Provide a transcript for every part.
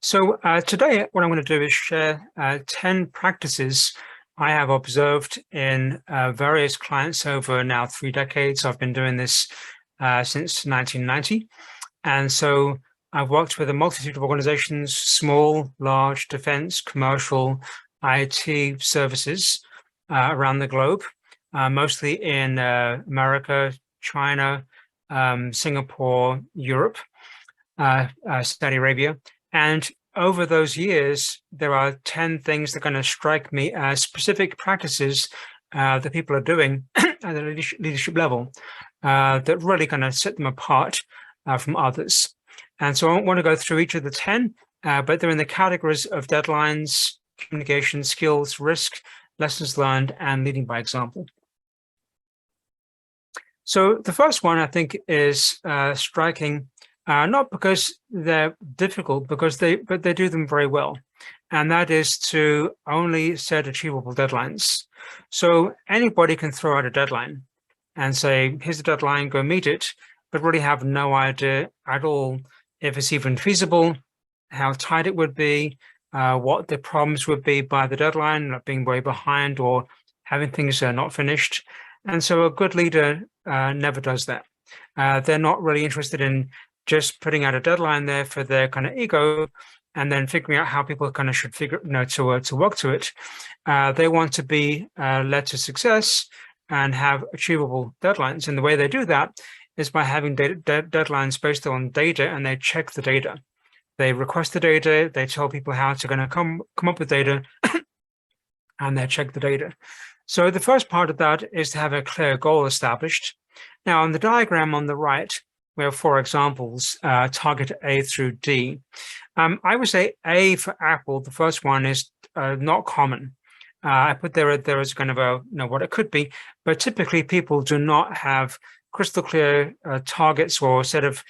So today, what I'm going to do is share 10 practices I have observed in various clients over now 3 decades. I've been doing this since 1990. And so I've worked with a multitude of organizations, small, large, defense, commercial, IT services around the globe, mostly in America, China, Singapore, Europe, Saudi Arabia. And over those years, there are 10 things that are going to strike me as specific practices that people are doing at the leadership level that really going to set them apart from others. And so I want to go through each of the 10, but they're in the categories of deadlines, communication skills, risk, lessons learned, and leading by example. So the first one I think is striking. Not because they're difficult, but they do them very well. And that is to only set achievable deadlines. So anybody can throw out a deadline and say, here's the deadline, go meet it, but really have no idea at all if it's even feasible, how tight it would be, what the problems would be by the deadline, not being way behind or having things not finished. And so a good leader never does that. They're not really interested in just putting out a deadline there for their kind of ego and then figuring out how people kind of should figure, to work to it. They want to be led to success and have achievable deadlines. And the way they do that is by having deadlines based on data, and they check the data. They request the data, they tell people how to come up with data, and they check the data. So the first part of that is to have a clear goal established. Now, on the diagram on the right, we have 4 examples, target A through D. I would say A for Apple, the first one is not common. I put there as kind of a, what it could be, but typically people do not have crystal clear targets or a set of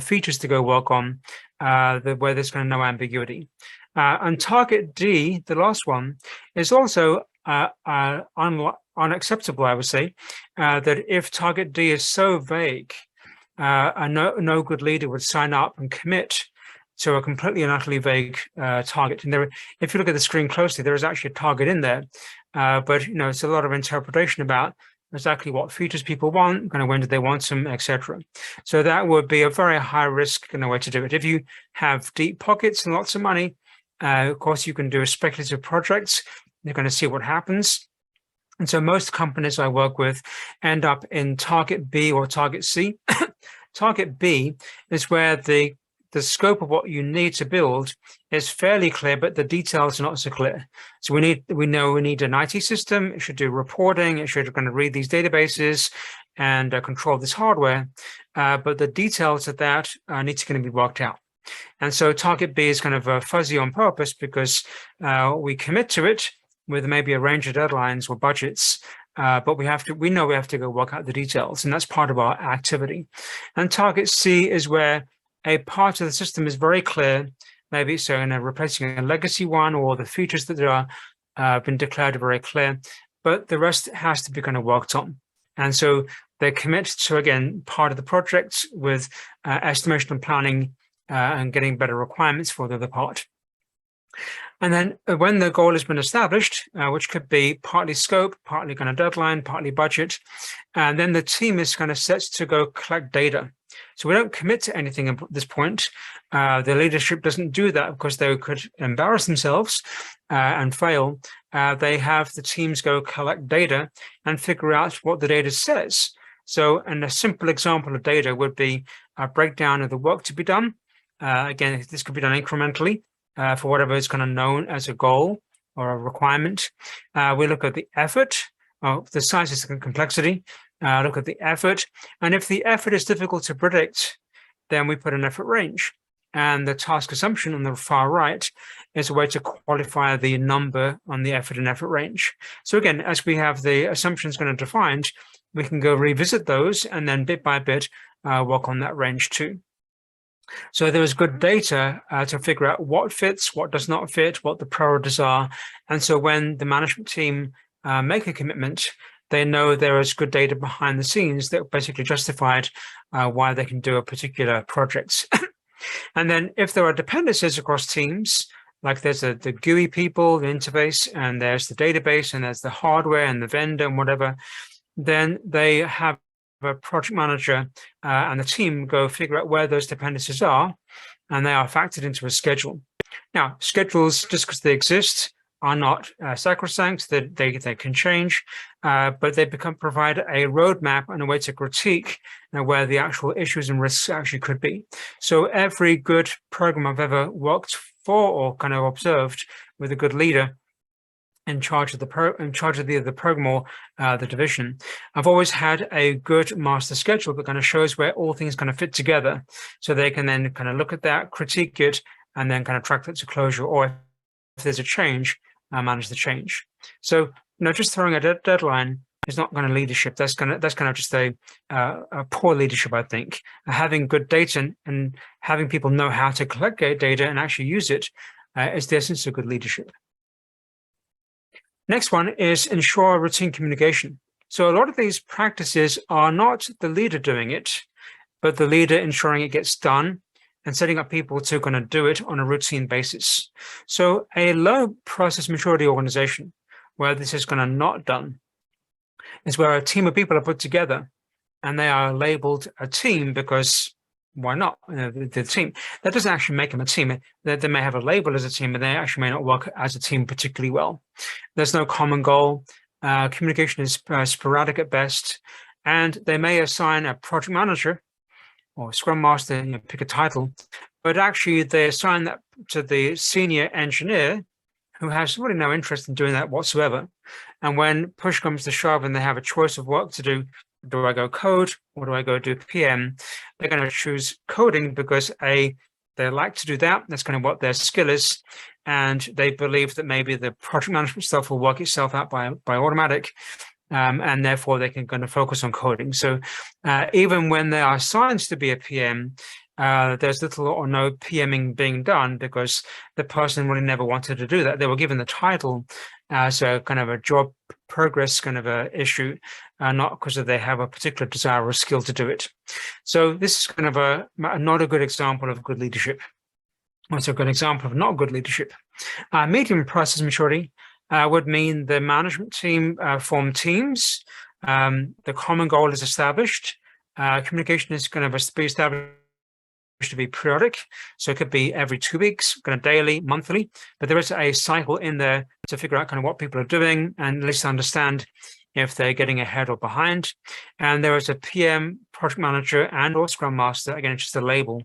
features to go work on where there's kind of no ambiguity. And target D, the last one, is also unacceptable, I would say, that if target D is so vague, no good leader would sign up and commit to a completely and utterly vague target. And if you look at the screen closely, there is actually a target in there, but it's a lot of interpretation about exactly what features people want, kind of when do they want them, etc. So that would be a very high risk way to do it. If you have deep pockets and lots of money, of course you can do a speculative projects. You're going to see what happens. And so most companies I work with end up in target B or target C. Target B is where the scope of what you need to build is fairly clear, but the details are not so clear. So we know we need an IT system. It should do reporting. It should kind of read these databases and control this hardware. But the details of that need to kind of be worked out. And so target B is kind of fuzzy on purpose because we commit to it with maybe a range of deadlines or budgets, but we know we have to go work out the details, and that's part of our activity. And target C is where a part of the system is very clear, maybe so replacing a legacy one, or the features that are been declared are very clear, but the rest has to be kind of worked on. And so they commit to, again, part of the project with estimation and planning and getting better requirements for the other part. And then when the goal has been established, which could be partly scope, partly kind of deadline, partly budget, and then the team is kind of set to go collect data. So we don't commit to anything at this point. The leadership doesn't do that because they could embarrass themselves and fail. They have the teams go collect data and figure out what the data says. So, and a simple example of data would be a breakdown of the work to be done. Again, this could be done incrementally. For whatever is kind of known as a goal or a requirement. We look at the effort, the size is the complexity, look at the effort. And if the effort is difficult to predict, then we put an effort range. And the task assumption on the far right is a way to qualify the number on the effort and effort range. So again, as we have the assumptions kind of defined, we can go revisit those and then bit by bit work on that range too. So there is good data to figure out what fits, what does not fit, what the priorities are. And so when the management team make a commitment, they know there is good data behind the scenes that basically justified why they can do a particular project. And then if there are dependencies across teams, like there's the GUI people, the interface, and there's the database, and there's the hardware and the vendor and whatever, then they have a project manager and the team go figure out where those dependencies are, and they are factored into a schedule. Now, schedules, just because they exist, are not sacrosanct. They can change, but they provide a roadmap and a way to critique where the actual issues and risks actually could be. So every good program I've ever worked for or kind of observed with a good leader in charge of the program or the division, I've always had a good master schedule that kind of shows where all things kind of fit together, so they can then kind of look at that, critique it, and then kind of track that to closure. Or if there's a change, manage the change. So just throwing a deadline is not kind of leadership. That's kind of just a poor leadership, I think. Having good data and having people know how to collect data and actually use it is the essence of good leadership. Next one is ensure routine communication. So a lot of these practices are not the leader doing it, but the leader ensuring it gets done and setting up people to kind of do it on a routine basis. So a low process maturity organization where this is kind of not done is where a team of people are put together and they are labeled a team because why not? The team, that doesn't actually make them a team. They may have a label as a team, but they actually may not work as a team particularly well. There's no common goal. Communication is sporadic at best, and they may assign a project manager or scrum master, pick a title, but actually they assign that to the senior engineer who has really no interest in doing that whatsoever. And when push comes to shove and they have a choice of work to do I go code or do I go do PM? They're going to choose coding because they like to do that. That's kind of what their skill is. And they believe that maybe the project management stuff will work itself out by automatic. And therefore they can kind of focus on coding. So even when they are assigned to be a PM, there's little or no PMing being done because the person really never wanted to do that. They were given the title as a kind of a job progress kind of a issue, not because they have a particular desire or skill to do it. So this is kind of not a good example of good leadership. It's a good example of not good leadership. Medium process maturity would mean the management team form teams. The common goal is established. Communication is going to be established to be periodic, so it could be every 2 weeks, kind of daily, monthly, but there is a cycle in there to figure out kind of what people are doing and at least understand if they're getting ahead or behind. And there is a PM, project manager, and or scrum master, again, it's just a label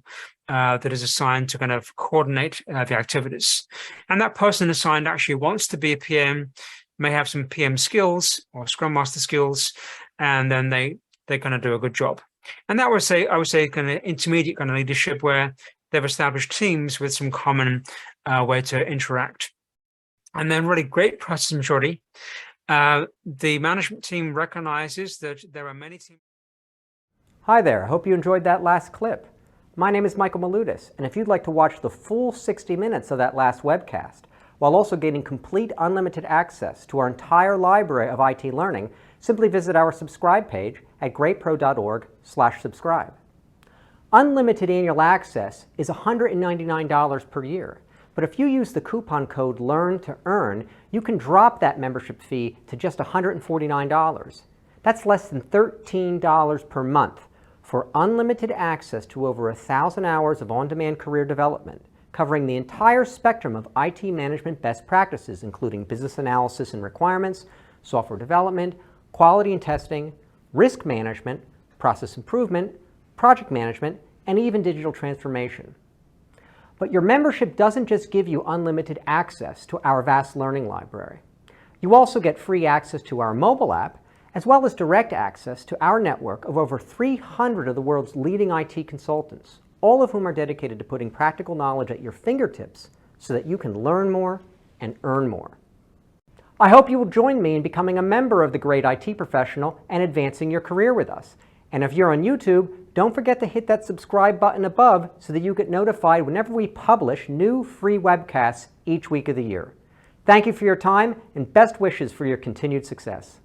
that is assigned to kind of coordinate the activities. And that person assigned actually wants to be a PM, may have some PM skills or scrum master skills, and then they kind of do a good job. And that I would say kind of intermediate kind of leadership where they've established teams with some common way to interact. And then really great process maturity. The management team recognizes that there are many teams. Hi there, hope you enjoyed that last clip. My name is Michael Maludis, and if you'd like to watch the full 60 minutes of that last webcast, while also gaining complete unlimited access to our entire library of IT learning, simply visit our subscribe page at greatpro.org/subscribe. Unlimited annual access is $199 per year, but if you use the coupon code LEARN to earn, you can drop that membership fee to just $149. That's less than $13 per month for unlimited access to over 1,000 hours of on-demand career development, covering the entire spectrum of IT management best practices, including business analysis and requirements, software development, quality and testing, risk management, process improvement, project management, and even digital transformation. But your membership doesn't just give you unlimited access to our vast learning library. You also get free access to our mobile app, as well as direct access to our network of over 300 of the world's leading IT consultants, all of whom are dedicated to putting practical knowledge at your fingertips so that you can learn more and earn more. I hope you will join me in becoming a member of the Great IT Professional and advancing your career with us. And if you're on YouTube, don't forget to hit that subscribe button above so that you get notified whenever we publish new free webcasts each week of the year. Thank you for your time and best wishes for your continued success.